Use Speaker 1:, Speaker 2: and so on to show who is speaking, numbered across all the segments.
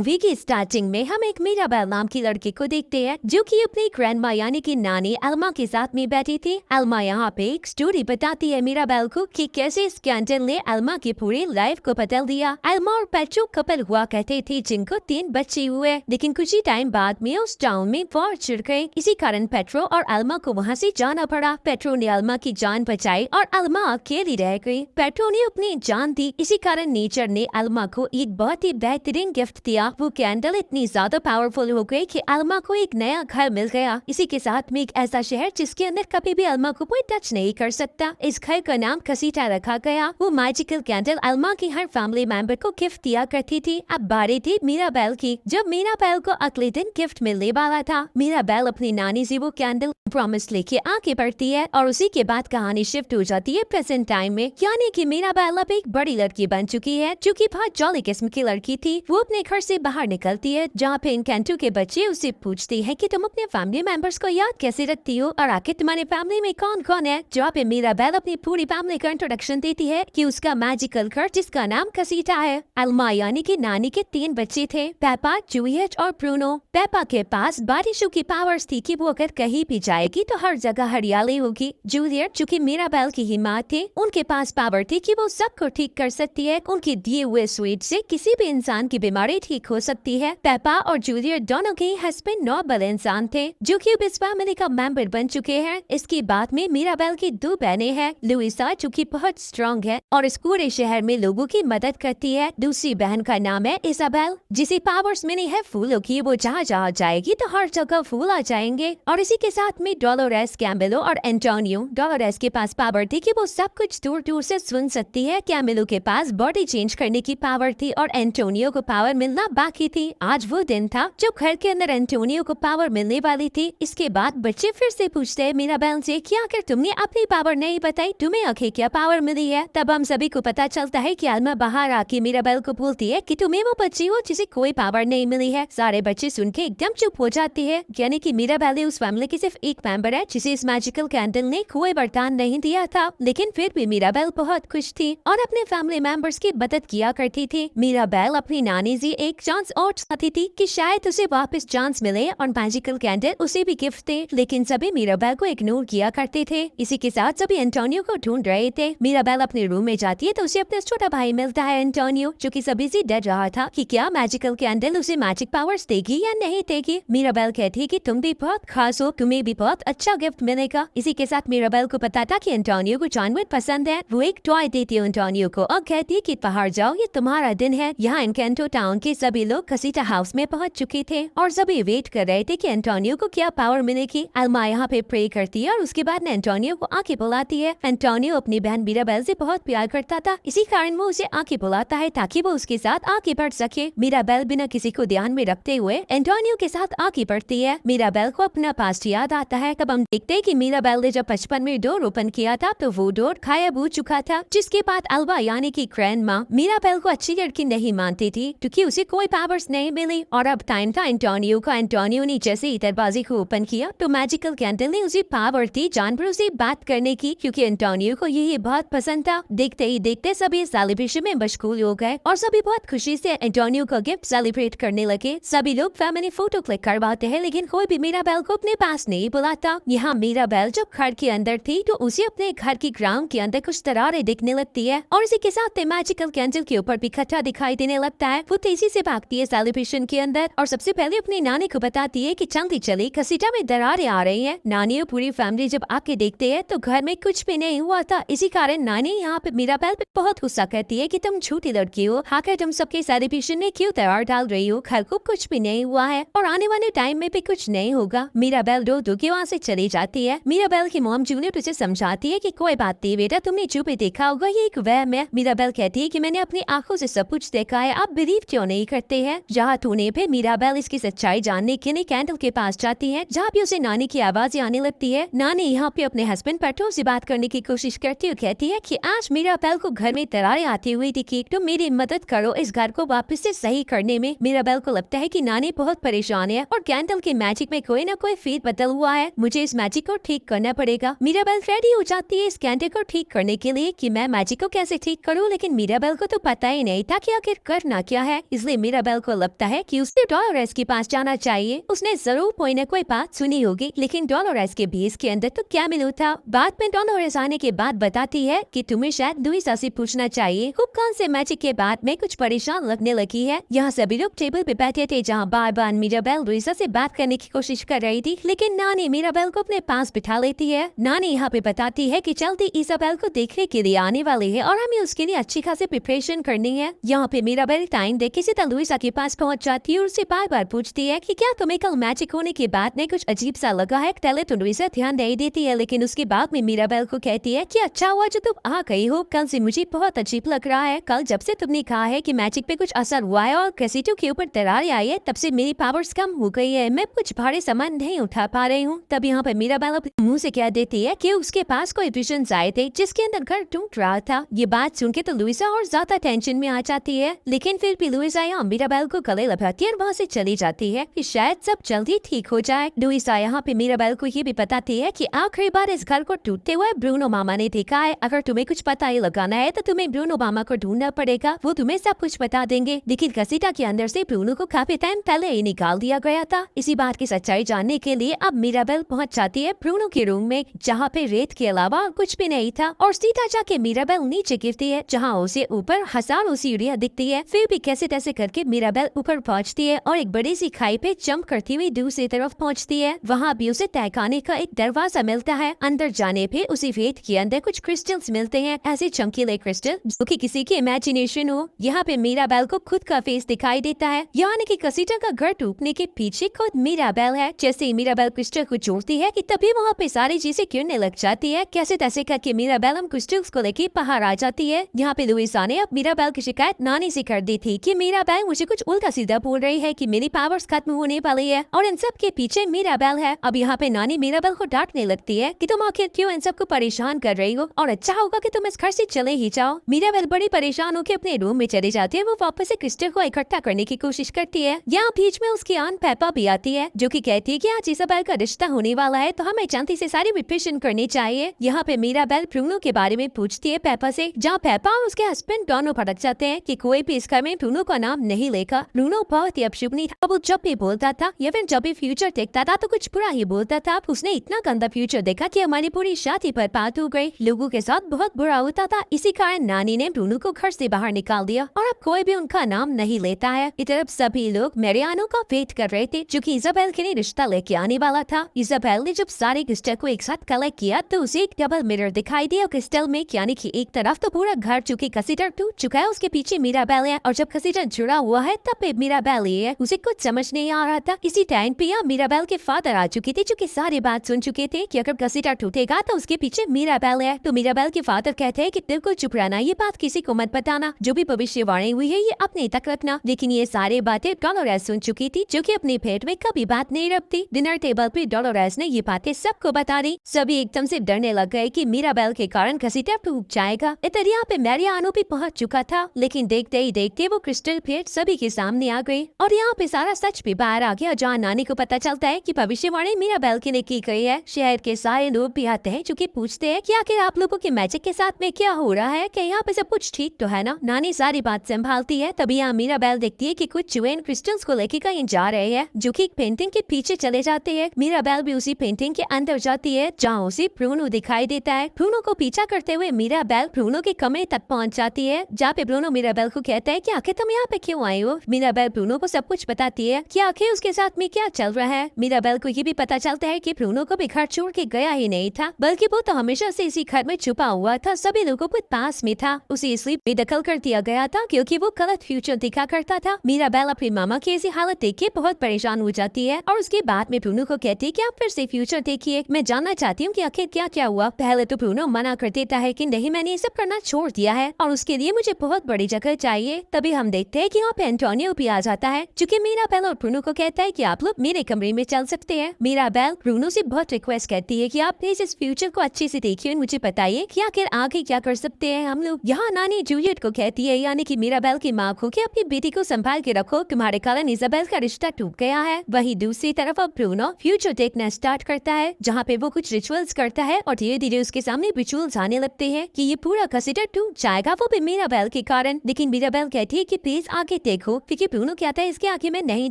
Speaker 1: Movie की starting में हम एक मीराबेल नाम की लड़की को देखते हैं जो कि अपनी ग्रैंडमा यानी कि नानी अल्मा के साथ में बैठी थी। अल्मा यहाँ पे एक स्टोरी बताती है मीराबेल को कि कैसे स्कैंडल ने अल्मा की पूरी लाइफ को बदल दिया। अल्मा और पेट्रो कपल हुआ करते थे जिनको 3 बच्चे हुए, लेकिन कुछ ही टाइम बाद में उस टाउन में वॉर छिड़ गई। इसी कारण पेट्रो और अल्मा को वहाँ से जाना पड़ा। पेट्रो ने अल्मा की जान बचाई और अल्मा अकेली रह गई। पेट्रो ने अपनी जान दी, इसी कारण नेचर ने अल्मा को एक बहुत ही बेहतरीन गिफ्ट दिया। वो कैंडल इतनी ज्यादा पावरफुल हो गई कि अल्मा को एक नया घर मिल गया। इसी के साथ में एक ऐसा शहर जिसके अंदर कभी भी अल्मा को कोई टच नहीं कर सकता। इस घर का नाम कसीटा रखा गया। वो मैजिकल कैंडल अल्मा की हर फैमिली मेंबर को गिफ्ट दिया करती थी। अब बारी थी मीराबेल की। जब मीराबेल को अगले दिन गिफ्ट मिलने वाला था, मीराबेल अपनी नानी से वो कैंडल प्रॉमिस लेके आगे बढ़ती है और उसी के बाद कहानी शिफ्ट हो जाती है प्रेजेंट टाइम में, यानी कि मीराबेल अब एक बड़ी लड़की बन चुकी है जो कि बहुत जॉली किस्म की लड़की थी। वो अपने घर से बाहर निकलती है जहाँ पे इनकेंटो के बच्चे उसे पूछते हैं कि तुम अपने फैमिली मेंबर्स को याद कैसे रखती हो और आखिर तुम्हारे फैमिली में कौन कौन है। जहाँ पे मीराबेल अपनी पूरी फैमिली का इंट्रोडक्शन देती है कि उसका मैजिकल घर जिसका नाम कसीटा है। अल्मा यानी कि नानी के 3 बच्चे थे, पेपा, जूलियट और ब्रूनो। पेपा के पास बारिशों की पावर्स थी कि वो अगर कहीं भी जाएगी तो हर जगह हरियाली होगी। जूलियट जो कि मीराबेल की ही माँ थी, उनके पास पावर थी कि वो सबको ठीक कर सकती है। उनके दिए हुए स्वीट से किसी भी इंसान की बीमारी ठीक हो सकती है। पेपा और जूलियट दोनों के हस्बैंड नॉबल इंसान थे जो कि अब इस फैमिली का मेंबर बन चुके हैं। इसके बाद में मीराबेल की 2 बहनें हैं, लुइसा जो कि बहुत स्ट्रॉन्ग है और इस पूरे शहर में लोगों की मदद करती है। दूसरी बहन का नाम है इसाबेल, जिसे पावर्स मिली है फूलों की। वो जहाँ जहाँ जाएगी तो हर जगह फूल आ जाएंगे। और इसी के साथ में डोलोरेस, कैमिलो और एंटोनियो। डोलोरेस के पास पावर थी कि वो सब कुछ दूर दूर से सुन सकती है। कैमिलो के पास बॉडी चेंज करने की पावर थी और एंटोनियो को पावर मिलना बाकी थी। आज वो दिन था जब घर के अंदर एंटोनियो को पावर मिलने वाली थी। इसके बाद बच्चे फिर से पूछते हैं मीराबेल से कि आखिर तुमने अपनी पावर नहीं बताई, तुम्हें आखिर क्या पावर मिली है। तब हम सभी को पता चलता है कि अल्मा बाहर आके मीराबेल को बोलती है कि तुम्हें वो बच्ची हो जिसे कोई पावर नहीं मिली है। सारे बच्चे सुन के एकदम चुप हो जाते हैं, यानी कि मीराबेल उस फैमिली की सिर्फ एक मेंबर है जिसे इस मैजिकल कैंडल ने कोई वरदान नहीं दिया था। लेकिन फिर भी मीराबेल बहुत खुश थी और अपने फैमिली मेंबर्स की मदद किया करती थी। मीराबेल अपनी नानी से एक चांस और चाहती थी कि शायद उसे वापस चांस मिले और मैजिकल कैंडल उसे भी गिफ्ट दे, लेकिन सभी मीराबेल को इग्नोर किया करते थे। इसी के साथ सभी एंटोनियो को ढूंढ रहे थे। मीराबेल अपने रूम में जाती है तो उसे अपना छोटा भाई मिलता है एंटोनियो, जो कि सभी से डर रहा था कि क्या मैजिकल कैंडल उसे मैजिक पावर्स देगी या नहीं देगी। मीराबेल कहती है कि तुम भी बहुत खास हो, तुम्हें भी बहुत अच्छा गिफ्ट मिलेगा। इसी के साथ मीराबेल को पता था कि एंटोनियो को जानवर पसंद है। वो एक टॉय देती है एंटोनियो को और कहती है कि बाहर जाओ, ये तुम्हारा दिन है। यहाँ इनकेंटो टाउन के सभी लोग कसीटा हाउस में पहुंच चुके थे और सभी वेट कर रहे थे कि एंटोनियो को क्या पावर मिलेगी। अल्मा यहाँ पे प्रे करती है और उसके बाद एंटोनियो को आके बुलाती है। एंटोनियो अपनी बहन मीराबेल से बहुत प्यार करता था, इसी कारण वो उसे आके बुलाता है ताकि वो उसके साथ आगे बढ़ सके। मीराबेल बिना किसी को ध्यान में रखते हुए एंटोनियो के साथ आगे बढ़ती है। मीराबेल को अपना पास्ट याद आता है। तब हम देखते हैं कि मीराबेल ने जब बचपन में डोर ओपन किया था तो वो डोर गायब हो चुका था, जिसके बाद अल्वा यानी कि ग्रैंडमा मीराबेल को अच्छी लड़की नहीं मानती थी क्योंकि उसे कोई पावर्स नहीं मिली। और अब टाइम था एंटोनियो का। एंटोनियो ने जैसे ही दरवाजे को ओपन किया तो मैजिकल कैंडल ने उसे पावर दी जानवरों से बात करने की, क्योंकि एंटोनियो को यही बहुत पसंद था। देखते ही देखते सभी सेलिब्रेशन में मशगूल हो गए और सभी बहुत खुशी से एंटोनियो का गिफ्ट सेलिब्रेट करने लगे। सभी लोग फैमिली फोटो क्लिक करवाते हैं, लेकिन कोई भी मीराबेल को अपने पास नहीं बुलाता। यहाँ मीराबेल जब घर के अंदर थी तो उसे अपने घर की ग्राउंड के अंदर कुछ दरारें दिखने लगती है और इसी के साथ मैजिकल कैंडल के ऊपर भी खट्टा दिखाई देने लगता है। वो तेजी से भागती है सेलिब्रेशन के अंदर और सबसे पहले अपनी नानी को बताती है कि जल्दी चली, कसीटा में दरारें आ रही हैं। नानी और पूरी फैमिली जब आके देखते हैं तो घर में कुछ भी नहीं हुआ था। इसी कारण नानी यहाँ पे मीराबेल पे बहुत गुस्सा करती है कि तुम झूठी लड़की हो, आखिर तुम सबके सेलिब्रेशन में क्यों दरार डाल रही हो, घर को कुछ भी नहीं हुआ है और आने वाले टाइम में भी कुछ नहीं होगा। मीराबेल रो धो के वहाँ से चली जाती है। मीराबेल की मॉम जूलियट उसे समझाती है कि कोई बात नहीं बेटा, तुमने जो भी देखा होगा ये एक वहम है। मीराबेल कहती है कि मैंने अपनी आंखों से सब कुछ देखा है, आप बिलीव क्यों नहीं करते हैं। जहाँ होने पे मीराबेल इसकी सच्चाई जानने के लिए कैंडल के पास जाती है, जहाँ पे उसे नानी की आवाज आने लगती है। नानी यहाँ पे अपने हस्बैंड पेट्रो से बात करने की कोशिश करती हुई कहती है कि आज मीराबेल को घर में दरारें आती हुई दिखी, तो मेरी मदद करो इस घर को वापस से सही करने में। मीराबेल को लगता है कि नानी बहुत परेशान है और कैंडल के मैजिक में कोई ना कोई फेर बदल हुआ है, मुझे इस मैजिक को ठीक करना पड़ेगा। मीराबेल रेडी हो जाती है इस कैंडल को ठीक करने के लिए कि मैं मैजिक को कैसे ठीक करूँ, लेकिन मीराबेल को तो पता ही नहीं था कि आखिर करना क्या है। इसलिए मीराबेल को लगता है कि उसे डोलोरेस के पास जाना चाहिए। उसने जरूर कोई न कोई बात सुनी होगी, लेकिन डोलोरेस के बेस के अंदर तो क्या मिलू था। बाद में डोलोरेस आने के बाद बताती है कि तुम्हें शायद लुइसा से पूछना चाहिए। खूब कान से मैजिक के बाद में कुछ परेशान लगने लगी है। यहाँ सभी लोग टेबल पे बैठे थे, जहाँ बार बार मीराबेल लुइसा से बात करने की कोशिश कर रही थी, लेकिन नानी मीराबेल को अपने पास बिठा लेती है। नानी यहाँ पे बताती है कि जल्दी इसाबेल को देखने के लिए आने वाली है और हमें उसके लिए अच्छी खासी प्रिपरेशन करनी है। यहाँ पे मीराबेल टाइम देख के सीधा लुइसा के पास पहुंच जाती है और उससे बार बार पूछती है कि क्या तुम्हें कल मैजिक होने के बाद में कुछ अजीब सा लगा है। पहले तो लुइसा ध्यान नहीं देती है, लेकिन उसके बाद में मीराबेल को कहती है कि अच्छा हुआ जो तुम आ गई हो, कल से मुझे बहुत अजीब लग रहा है। कल जब से तुमने कहा है कि मैजिक पे कुछ असर हुआ है और कैसेटों के ऊपर दरार आई है, तब से मेरी पावर्स कम हो गई है, मैं कुछ भारी सामान नहीं उठा पा रही हूँ। तब यहाँ पे मीराबेल अपने मुंह से कह देती है कि उसके पास कोई विजन्स आए थे जिसके अंदर घर टूट रहा था। ये बात सुन के तो लुइसा और ज्यादा टेंशन में आ जाती है, लेकिन फिर भी लुइसा यहाँ मीराबेल को गले लगाती है और वहाँ से चली जाती है कि शायद सब जल्दी ठीक हो जाए। लुइसा यहाँ पे मीराबेल को ये भी बताती है कि आखिरी बार इस घर को टूटते हुए ब्रूनो मामा ने देखा है। अगर तुम्हें कुछ पता ही लगाना है तो तुम्हें ब्रूनो मामा को ढूंढना पड़ेगा, वो तुम्हें सब कुछ बता देंगे। लेकिन कसीटा के अंदर से ब्रूनो को काफी टाइम पहले ही निकाल दिया गया था। इसी बात की सच्चाई जानने के लिए अब मीराबेल पहुंच जाती है ब्रूनो के रूम में, जहाँ पे रेत के अलावा कुछ भी नहीं था, और सीधा जाके मीराबेल नीचे गिरती है, जहाँ उसे ऊपर हजारों सीढ़ियां दिखती है। फिर भी कैसे तैसे करके मीराबेल ऊपर पहुंचती है और एक बड़ी सी खाई पे जंप करती हुई दूसरी तरफ पहुंचती है। वहाँ भी उसे तहखाने का एक दरवाजा मिलता है। अंदर जाने पे उसी रेत के अंदर कुछ क्रिस्टल्स मिलते हैं, ऐसे चमकीले क्रिस्टल जो कि किसी की इमेजिनेशन हो। यहाँ पे मीराबेल को खुद का फेस दिखाई देता है, यानी कि कसीटा का घर टूटने के पीछे खुद मीराबेल है। जैसे ही मीराबेल क्रिस्टल को जोड़ती है कि तभी वहाँ पे सारी चीजें गिरने लग जाती है। कैसे तैसे करके मीराबेल हम क्रिस्टल्स को लेके बाहर आ जाती है। यहाँ पे लुइसा ने अब मीराबेल की शिकायत नानी से कर दी थी कि मीराबेल मुझे कुछ उल्टा सीधा बोल रही है कि मेरी पावर्स खत्म होने वाली है और इन सब के पीछे मीराबेल है। अब यहाँ पे नानी मीराबेल को डांटने लगती है कि तुम आखिर क्यों इन सबको परेशान कर रही हो, और अच्छा होगा कि तुम इस घर से चले ही जाओ। मीराबेल बड़ी परेशान होकर अपने रूम में चली जाती है। वो वापस से क्रिस्टल को इकट्ठा करने की कोशिश करती है। यहाँ बीच में उसकी आन पेपा भी आती है, जो कि कहती है कि आज इसाबेल का रिश्ता होने वाला है, तो हमें जल्दी से सारी प्रिपरेशन करनी चाहिए। यहाँ पे मीराबेल ब्रूनो के बारे में पूछती है पेपा से, जहाँ पेपा और उसके हस्बैंड दोनों भड़क जाते हैं कि कोई भी इस घर में ब्रूनो का नाम नहीं लेगा। ब्रूनो बहुत ही अपशुभनी था, वो जब भी बोलता था या फिर जब भी फ्यूचर देखता था तो कुछ बुरा ही बोलता था। उसने इतना गंदा फ्यूचर देखा कि हमारी पूरी शादी बर्बाद हो गई, लोगों के साथ बहुत बुरा होता था। इसी कारण नानी ने ब्रूनो को घर से बाहर निकाल दिया और अब कोई भी उनका नाम नहीं लेता है। इधर सभी लोग मैरियानो का वेट कर रहे थे, जो कि इसाबेल के लिए रिश्ता लेके आने वाला था। इसाबेल ने जब सारे क्रिस्टल को एक साथ कलेक्ट किया तो उसे एक डबल मिरर दिखाई दिया क्रिस्टल में, यानी कि एक तरफ तो पूरा घर चुके कसीडर टूट चुका है, उसके पीछे मीराबेल है, और जब कसीडर जुड़ा हुआ है तब पे मीराबेल ही है। उसे कुछ समझ नहीं आ रहा था। इसी टाइम पे यहाँ मीराबेल के फादर आ चुके थे, जो कि सारी बात सुन चुके थे कि अगर कसीडर टूटेगा तो उसके पीछे मीराबेल है। तो मीराबेल के फादर कहते हैं कि बिल्कुल चुप रहना, ये बात किसी को मत बताना, जो भी भविष्यवाणी हुई है ये अपने तक रखना। लेकिन ये सारी बातें डोलोरेस सुन चुकी थी, जो कि अपने पेट में कभी बात नहीं रखती। डिनर टेबल पे डोलोरेस ने ये बातें सबको बता दी। सभी एकदम से डरने लग गए कि मीराबेल के कारण कसीडर टूट जाएगा। इधर यहाँ पे मैरियानो भी पहुंच चुका था, लेकिन देखते ही देखते वो क्रिस्टल प्लेट सभी के सामने आ गई और यहाँ पे सारा सच भी बाहर आ गया, जहाँ नानी को पता चलता है कि भविष्यवाणी मीराबेल के लिए की गई है। शहर के सारे लोग भी आते हैं, जो कि पूछते हैं कि आखिर आप लोगों के मैजिक के साथ में क्या हो रहा है, कि यहाँ पे सब कुछ ठीक तो है ना। नानी सारी बात संभालती है। तभी यहाँ मीराबेल देखती है कि कुछ जुएन क्रिस्टल्स को लेके कहीं जा रहे हैं, जो कि एक पेंटिंग के पीछे चले जाते हैं। मीराबेल भी उसी पेंटिंग के अंदर जाती है, जहाँ उसे ब्रूनो दिखाई देता है। ब्रूनो को पीछा करते हुए मीराबेल ब्रूनो के कमरे तक पहुँच जाती है, जहाँ पे ब्रूनो मीराबेल को कहता है कि आखिर तुम यहाँ पे क्यों आई हो। मीराबेल ब्रूनो को सब कुछ बताती है कि आखिर उसके साथ में क्या चल रहा है। मीराबेल को ये भी पता चलता है कि ब्रूनो को भी घर छोड़ के गया ही नहीं था, बल्कि वो तो हमेशा से इसी घर में छुपा हुआ था, सभी लोगों के पास में था। उसे इसलिए बेदखल कर दिया गया था क्योंकि वो गलत फ्यूचर दिखा करता था। मीराबेल अपनी मामा की ऐसी हालत देख के बहुत परेशान हो जाती है और उसके बाद में ब्रूनो को कहती है कि आप फिर से फ्यूचर देखिए, मैं जानना चाहती हूँ कि आखिर क्या क्या हुआ। पहले तो ब्रूनो मना कर देता है कि नहीं, मैंने ये सब करना छोड़ दिया है और उसके लिए मुझे बहुत बड़ी जगह चाहिए। तभी हम देखते हैं कि यहाँ पे एंटोनियो भी आ जाता है, जो कि मीराबेल और ब्रूनो को कहता है कि आप लोग मेरे कमरे में चल सकते हैं। मीराबेल ब्रूनो से बहुत रिक्वेस्ट करती है कि आप प्लीज इस फ्यूचर को अच्छे से देखिए, मुझे बताइए कि आखिर आगे क्या कर सकते हैं हम लोग। यहाँ नानी जूलियट को कहती है, यानी कि मीराबेल की माँ को, कि अपनी बेटी को संभाल के रखो, तुम्हारे कारण इसाबेल का रिश्ता टूट गया है। वही दूसरी तरफ अब ब्रूनो फ्यूचर देखना स्टार्ट करता है, जहाँ पे वो कुछ रिचुअल्स करता है और धीरे धीरे उसके सामने रिचुअल्स आने लगते हैं कि ये पूरा कसीडर टूट जाएगा, वो भी मीराबेल के कारण। लेकिन मीराबेल कहती है कि प्लीज आगे देखो, क्योंकि ब्रूनो कहता है इसके आगे मैं नहीं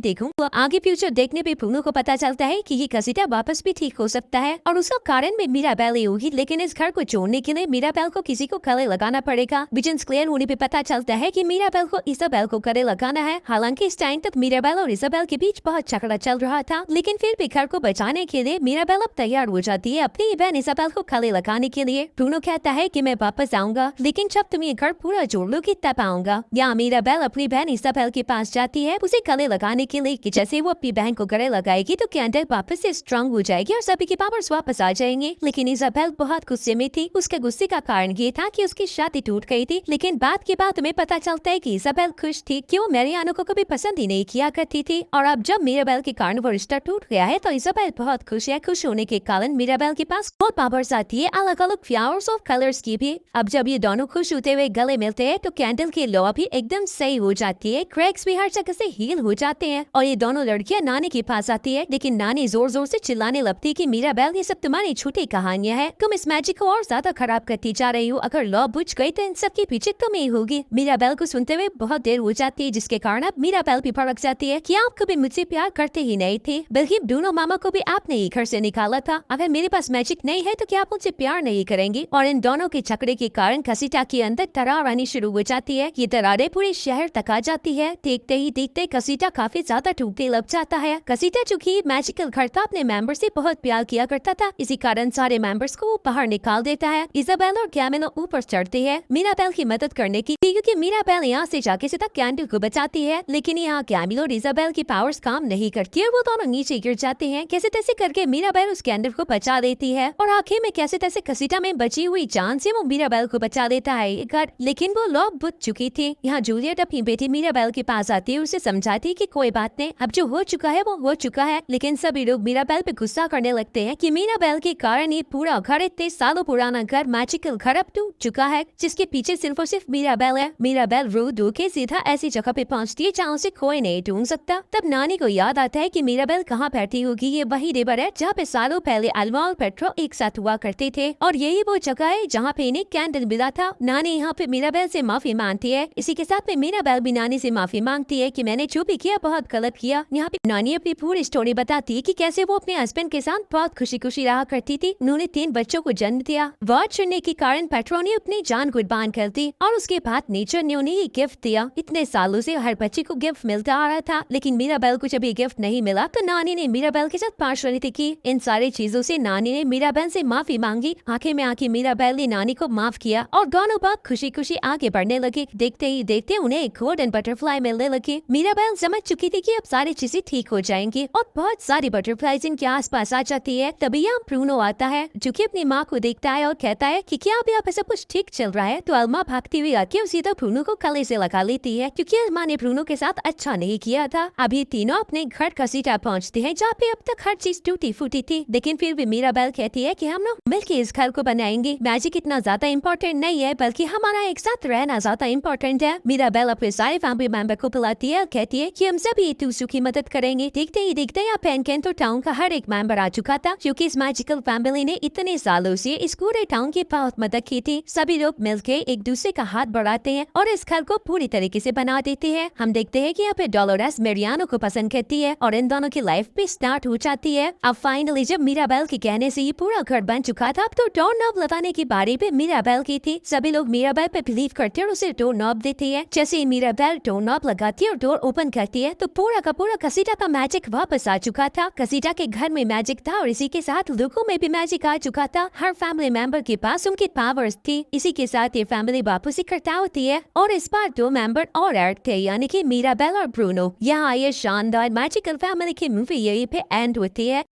Speaker 1: देखूं। वो आगे फ्यूचर देखने पे ब्रूनो को पता चलता है कि ये कसीटा वापस भी ठीक हो सकता है और उसका कारण भी मिराबेल ही होगी। लेकिन इस घर को छोड़ने के लिए मिराबेल को किसी को गले लगाना पड़ेगा। विजन्स क्लियर होने पे पता चलता है कि मिराबेल को इसाबेल को गले लगाना है। हालांकि इस टाइम तक मिराबेल और इसाबेल के बीच बहुत झगड़ा चल रहा था, लेकिन फिर भी घर को बचाने के लिए मिराबेल अब तैयार हो जाती है अपनी बहन इसाबेल को गले लगाने के लिए। ब्रूनो कहता है कि मैं वापस आऊंगा, लेकिन जब तुम ये घर पूरा जोड़ लोगी तब आऊंगा। यहाँ मिराबेल अपनी बहन इसाबेल के पास जाती है उसे गले लगाने के लिए कि जैसे वो अपनी बहन को गले लगाएगी तो कैंडल वापस से स्ट्रांग हो जाएगी और सभी के पावर्स वापस आ जाएंगे। लेकिन इसाबेल बहुत गुस्से में थी। उसके गुस्से का कारण ये था कि उसकी शादी टूट गई थी। लेकिन बात के बाद हमें पता चलता है कि इसाबेल खुश थी कि वो मैरियानो को कभी पसंद ही नहीं किया करती थी और अब जब मिराबेल के कारण वो रिश्ता टूट गया है तो इसाबेल बहुत खुश है। खुश होने के कारण मिराबेल के पास बहुत पावर्स आती है, अलग अलग फ्लावर्स और कलर्स की भी। अब जब ये दोनों खुश होते हुए गले मिलते हैं तो कैंडल की लॉ भी एकदम सही हो जाती है। क्रैक्स भी हर जगह से हील हो जाते हैं और ये दोनों लड़कियां नानी के पास आती है। लेकिन नानी जोर जोर से चिल्लाने लगती कि मिराबेल ये सब तुम्हारी छोटी कहानियां हैं, तुम इस मैजिक को और ज्यादा खराब करती जा रही हो। अगर लॉ बुझ गई तो इन सब के पीछे तुम ही होगी। मिराबेल को सुनते हुए बहुत देर हो जाती है, जिसके कारण अब मिराबेल भी भड़क जाती है कि आप कभी मुझसे प्यार करते ही नहीं थे, बल्कि ब्रूनो मामा को भी आपने ही घर से निकाला था। अगर मेरे पास मैजिक नहीं है तो क्या आप मुझसे प्यार नहीं करेंगी? और इन दोनों के झगड़े के कारण कसीटा के अंदर दरार आनी शुरू हो जाती है। ये दरारें पूरे शहर तक आ जाती है। देखते ही देखते कसीटा काफी ज्यादा टूटने लग जाता है। कसीटा चूंकि मैजिकल घर था, अपने मेंबर से बहुत प्यार किया करता था, इसी कारण सारे मेंबर्स को वो बाहर निकाल देता है। इसाबेल और कैमिलो ऊपर चढ़ते हैं मिराबेल की मदद करने की, क्योंकि मिराबेल यहाँ से जाके सीधा कैंडल को बचाती है। लेकिन यहाँ कैमिलो और इसाबेल की पावर्स काम नहीं करती है, वो दोनों नीचे गिर जाते हैं। कैसे तैसे करके मिराबेल उस कैंडल को बचा देती है और आखिर में कैसे तैसे कसीटा में बची हुई जान से वो मिराबेल को बचा देता है घर। लेकिन वो लोग बुझ चुकी थी। यहाँ जूलियट अपनी बेटी मिराबेल के पास आती है, उसे समझाती कि कोई बात नहीं, अब जो हो चुका है वो हो चुका है। लेकिन सभी लोग मिराबेल पे गुस्सा करने लगते हैं कि मिराबेल के कारण ये पूरा घर, इतने सालों पुराना घर, मैजिकल घर अब टूट चुका है, जिसके पीछे सिर्फ और सिर्फ मिराबेल है। मिराबेल रो धो के सीधा ऐसी जगह पे पहुंचती है जहाँ उसे कोई नहीं ढूंढ सकता। तब नानी को याद आता है कि मिराबेल कहाँ बैठी होगी। ये वही रिवर है जहाँ पे सालों पहले अल्मा और पेट्रो एक साथ हुआ करते थे और यही वो जगह है जहाँ पे इन्हें कैंडल मिला था। नानी यहाँ पे मिराबेल से माफी मांगती है। इसी के साथ में मिराबेल भी नानी से माफी मांगती है कि मैंने जो भी किया बहुत गलत किया। यहाँ पे नानी अपनी पूरी स्टोरी बताती है कि कैसे वो अपने हस्बैंड के साथ बहुत खुशी खुशी रहा करती थी। उन्होंने 3 बच्चों को जन्म दिया। वार चढ़ने के कारण पेट्रो ने अपनी जान कुर्बान कर दी और उसके बाद नेचर ने उन्हें गिफ्ट दिया। इतने सालों से हर बच्चे को गिफ्ट मिलता आ रहा था, लेकिन मिराबेल को जब ये गिफ्ट नहीं मिला तो नानी ने मिराबेल के साथ पार्शलिटी की। इन सारी चीजों से नानी ने मिराबेल से माफी मांगी। आखिर में आके मिराबेल ने नानी को माफ किया और दोनों बहुत खुशी खुशी आगे बढ़ने लगे। देखते ही देखते उन्हें एक गोल्डन बटरफ्लाई मिलने लगी। मिराबेल समझ चुकी थी कि अब सारी चीजें ठीक हो जाएंगी और बहुत सारी बटरफ्लाईज इनके आसपास आ जाती है। तभी यहाँ ब्रूनो आता है, जो कि अपनी माँ को देखता है और कहता है कि क्या अभी आप सब कुछ ठीक चल रहा है? तो अल्मा भागती हुई आके उसी तो ब्रूनो को गले से लगा लेती है, क्योंकि अल्मा ने ब्रूनो के साथ अच्छा नहीं किया था। अब ये तीनों अपने घर कसीटा पहुँचते हैं, जहाँ पे अब तक हर चीज टूटी फूटी थी। लेकिन फिर भी मिराबेल कहती है कि हम लोग मिलकर इस घर को बनाएंगे। मैजिक इतना ज्यादा इम्पोर्टेंट नहीं है, बल्कि हमारा एक साथ रहना ज्यादा इम्पोर्टेंट है। मिराबेल अपने सारे फैमिली मेंबर को बुलाती है और कहती है कि हम सभी एक दूसरे की मदद करेंगे। देखते ही देखते यहाँ पेनकेंटो टाउन का हर एक मेंबर आ चुका था, क्योंकि इस मैजिकल फैमिली ने इतने सालों से इस पूरे टाउन की बहुत मदद की थी। सभी लोग मिलकर एक दूसरे का हाथ बढ़ाते हैं और इस घर को पूरी तरीके से बना देते हैं। हम देखते हैं कि यहाँ पे डोलोरेस मेरियानो को पसंद करती है और इन दोनों की लाइफ भी स्टार्ट हो जाती है। अब फाइनली जब मिराबेल के कहने से ये पूरा घर बन चुका था, अब तो डोर नॉब लगाने की बारी पे मिराबेल की थी। सभी लोग मिराबेल पे बिलीव करते हैं और उसे डोर नॉब देते हैं। जैसे ही मिराबेल डोर नॉब लगाती है और डोर ओपन करती है तो पूरा का पूरा कसीटा का मैजिक वापस आ चुका था। कसीटा के घर में मैजिक था और इसी के साथ लुको में भी मैजिक आ चुका था। हर फैमिली मेंबर के पास उनकी पावर्स थी। इसी के साथ ये फैमिली वापस इकट्ठा होती है और इस बार 2 मेंबर और ऐड थे, यानी कि मिराबेल और ब्रूनो। यहाँ ये शानदार मैजिकल फैमिली की मूवी यहीं पे एंड होती है।